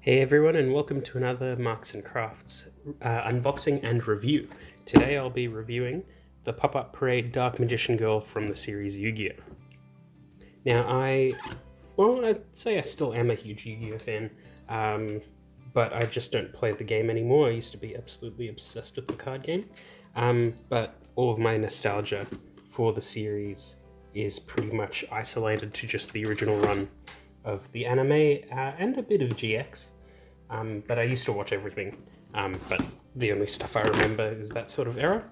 Hey everyone, and welcome to another Marks and Crafts unboxing and review. Today I'll be reviewing the Pop-Up Parade Dark Magician Girl from the series Yu-Gi-Oh! Now I'd say I still am a huge Yu-Gi-Oh! Fan, but I just don't play the game anymore. I used to be absolutely obsessed with the card game, but all of my nostalgia for the series is pretty much isolated to just the original run of the anime and a bit of GX. But I used to watch everything, but the only stuff I remember is that sort of era,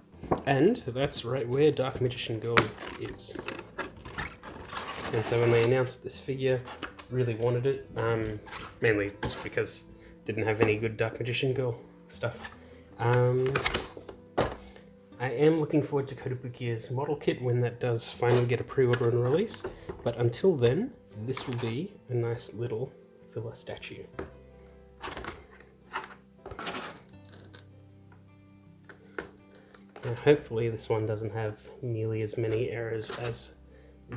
and that's right where Dark Magician Girl is. And so when they announced this figure, really wanted it, mainly just because I didn't have any good Dark Magician Girl stuff. I am looking forward to Kotobukiya's model kit when that does finally get a pre-order and release, but until then, this will be a nice little filler statue. Now, hopefully this one doesn't have nearly as many errors as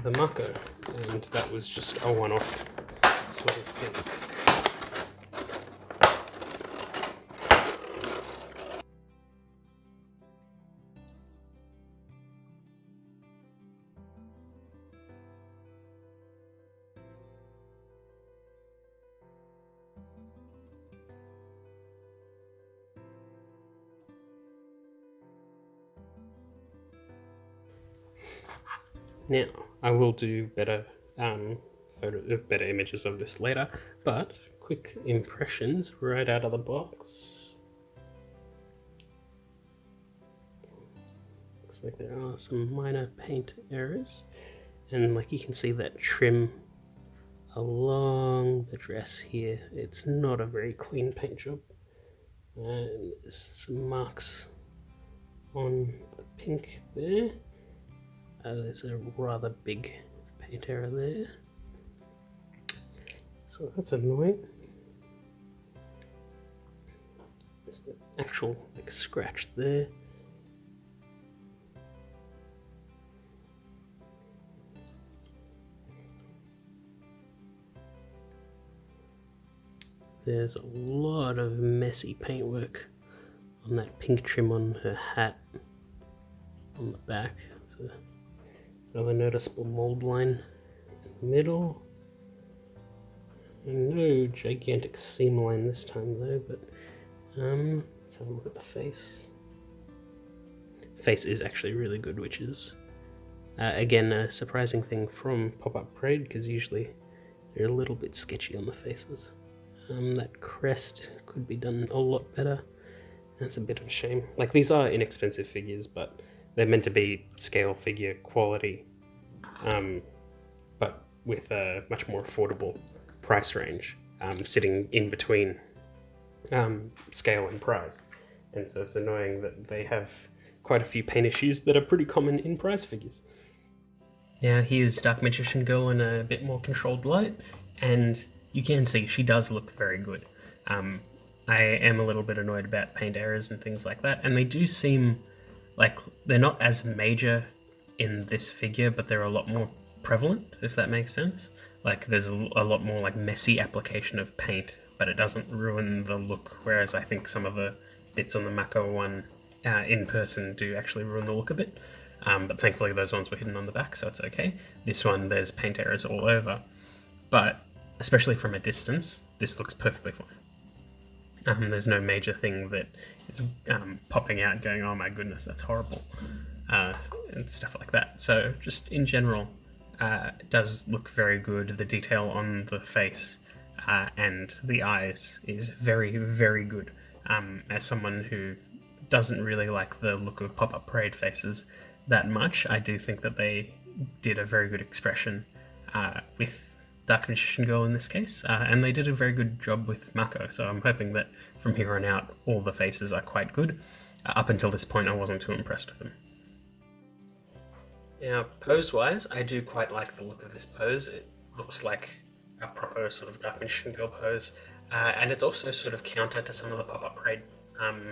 the Mako, and that was just a one-off sort of thing. Now, I will do better better images of this later, but quick impressions right out of the box. Looks like there are some minor paint errors, and like you can see that trim along the dress here. It's not a very clean paint job, and there's some marks on the pink there. There's a rather big paint error there, so that's annoying. There's an actual scratch there. There's a lot of messy paintwork on that pink trim on her hat on the back. It's another noticeable mold line in the middle. And no gigantic seam line this time though, but let's have a look at the face. The face is actually really good, which is again a surprising thing from Pop-Up Parade, because usually they're a little bit sketchy on the faces. That crest could be done a lot better. That's a bit of a shame. Like, these are inexpensive figures, but they're meant to be scale figure quality, but with a much more affordable price range, sitting in between scale and prize. And so it's annoying that they have quite a few paint issues that are pretty common in prize figures. Now here's Dark Magician Girl in a bit more controlled light, and you can see she does look very good. I am a little bit annoyed about paint errors and things like that, and they do seem like they're not as major in this figure, but they're a lot more prevalent, if that makes sense. Like, there's a lot more like messy application of paint, but it doesn't ruin the look, whereas I think some of the bits on the Mako one in person do actually ruin the look a bit. But thankfully those ones were hidden on the back, so it's okay. This one, there's paint errors all over, but especially from a distance, this looks perfectly fine. There's no major thing that is popping out going, oh my goodness, that's horrible, and stuff like that. So just in general, it does look very good. The detail on the face and the eyes is very, very good. As someone who doesn't really like the look of Pop-Up Parade faces that much, I do think that they did a very good expression with Dark Magician Girl in this case, and they did a very good job with Mako, so I'm hoping that from here on out all the faces are quite good. Up until this point I wasn't too impressed with them. Now, pose-wise, I do quite like the look of this pose. It looks like a proper sort of Dark Magician Girl pose, and it's also sort of counter to some of the Pop-Up Parade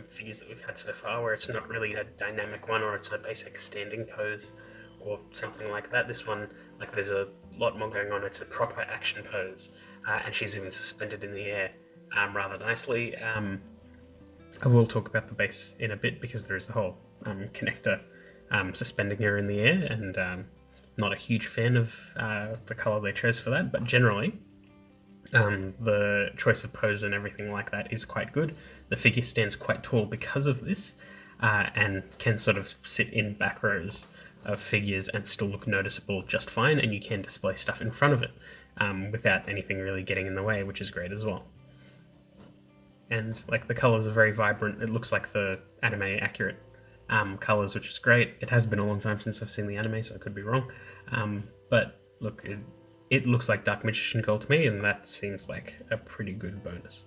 figures that we've had so far, where it's not really a dynamic one, or it's a basic standing pose or something like that. This one, like, there's a lot more going on. It's a proper action pose, and she's even suspended in the air, rather nicely. I will talk about the base in a bit because there is a whole connector suspending her in the air, and not a huge fan of the colour they chose for that, but generally the choice of pose and everything like that is quite good. The figure stands quite tall because of this, and can sort of sit in back rows of figures and still look noticeable just fine, and you can display stuff in front of it without anything really getting in the way, which is great as well. And like the colours are very vibrant. It looks like the anime accurate colours, which is great. It has been a long time since I've seen the anime, so I could be wrong. But look, it looks like Dark Magician Girl to me, and that seems like a pretty good bonus.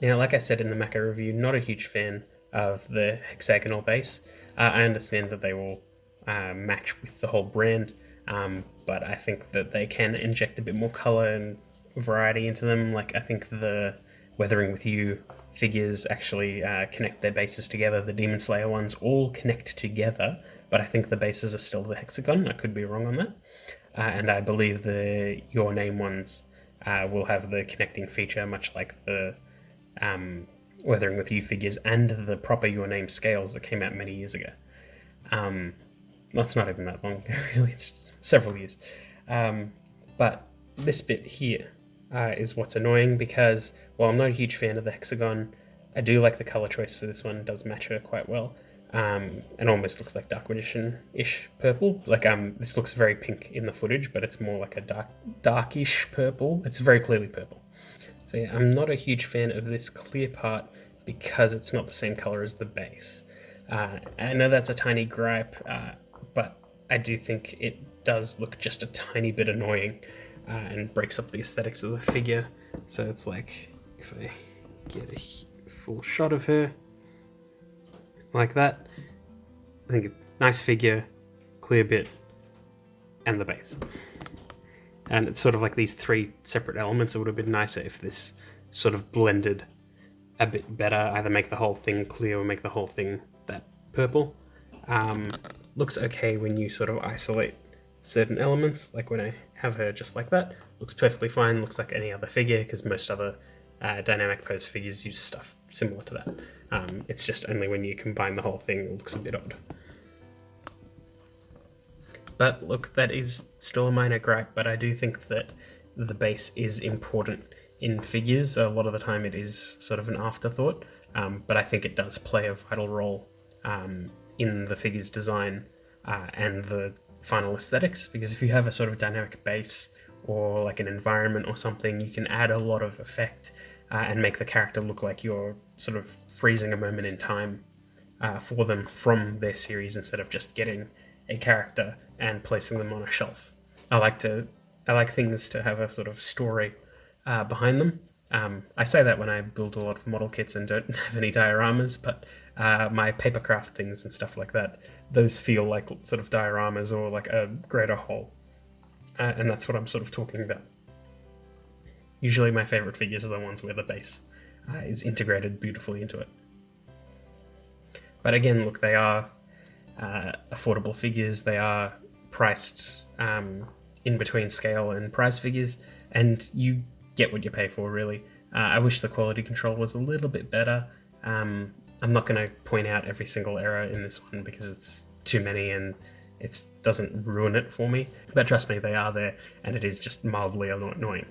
Now, like I said in the Maka review, not a huge fan of the hexagonal base. I understand that they will match with the whole brand, but I think that they can inject a bit more colour and variety into them. Like, I think the Weathering with You figures actually connect their bases together. The Demon Slayer ones all connect together, but I think the bases are still the hexagon. I could be wrong on that. And I believe the Your Name ones will have the connecting feature, much like the Weathering with You figures and the proper Your Name scales that came out many years ago. That's not even that long ago, really. It's several years. But this bit here is what's annoying, because while I'm not a huge fan of the hexagon, I do like the color choice for this one. It does match her quite well. It almost looks like Dark Magician-ish purple. Like this looks very pink in the footage, but it's more like a darkish purple. It's very clearly purple. So yeah, I'm not a huge fan of this clear part because it's not the same color as the base. I know that's a tiny gripe, but I do think it does look just a tiny bit annoying and breaks up the aesthetics of the figure. So it's like, if I get a full shot of her like that, I think it's nice figure, clear bit, and the base. And it's sort of like these three separate elements. It would have been nicer if this sort of blended a bit better, either make the whole thing clear or make the whole thing that purple. Looks okay when you sort of isolate certain elements, like when I have her just like that. Looks perfectly fine, looks like any other figure, because most other dynamic pose figures use stuff similar to that. It's just only when you combine the whole thing it looks a bit odd. But look, that is still a minor gripe, but I do think that the base is important in figures. A lot of the time it is sort of an afterthought, but I think it does play a vital role in the figure's design and the final aesthetics, because if you have a sort of dynamic base or like an environment or something, you can add a lot of effect and make the character look like you're sort of freezing a moment in time for them from their series, instead of just getting a character and placing them on a shelf. I like things to have a sort of story behind them. I say that when I build a lot of model kits and don't have any dioramas, but my papercraft things and stuff like that, those feel like sort of dioramas or like a greater whole. And that's what I'm sort of talking about. Usually my favorite figures are the ones where the base is integrated beautifully into it. But again, look, they are affordable figures. They are priced in between scale and prize figures, and you get what you pay for, really. I wish the quality control was a little bit better. I'm not going to point out every single error in this one because it's too many and it doesn't ruin it for me. But trust me, they are there, and it is just mildly annoying.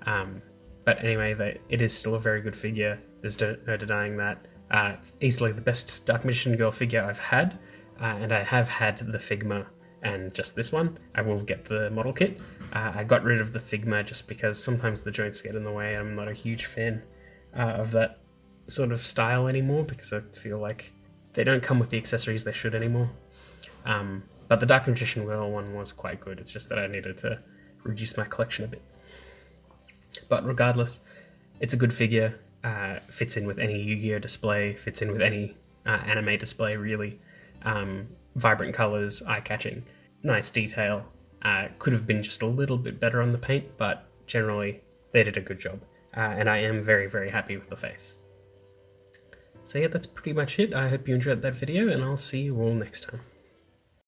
But anyway, it is still a very good figure. There's no denying that. It's easily the best Dark Magician Girl figure I've had, and I have had the Figma and just this one. I will get the model kit. I got rid of the Figma just because sometimes the joints get in the way. I'm not a huge fan of that sort of style anymore, because I feel like they don't come with the accessories they should anymore. But the Dark Magician Girl one was quite good. It's just that I needed to reduce my collection a bit. But regardless, it's a good figure. Fits in with any Yu-Gi-Oh display, fits in with any anime display, really. Vibrant colors, eye-catching, nice detail. Could have been just a little bit better on the paint, but generally they did a good job. And I am very, very happy with the face. So yeah, that's pretty much it. I hope you enjoyed that video, and I'll see you all next time.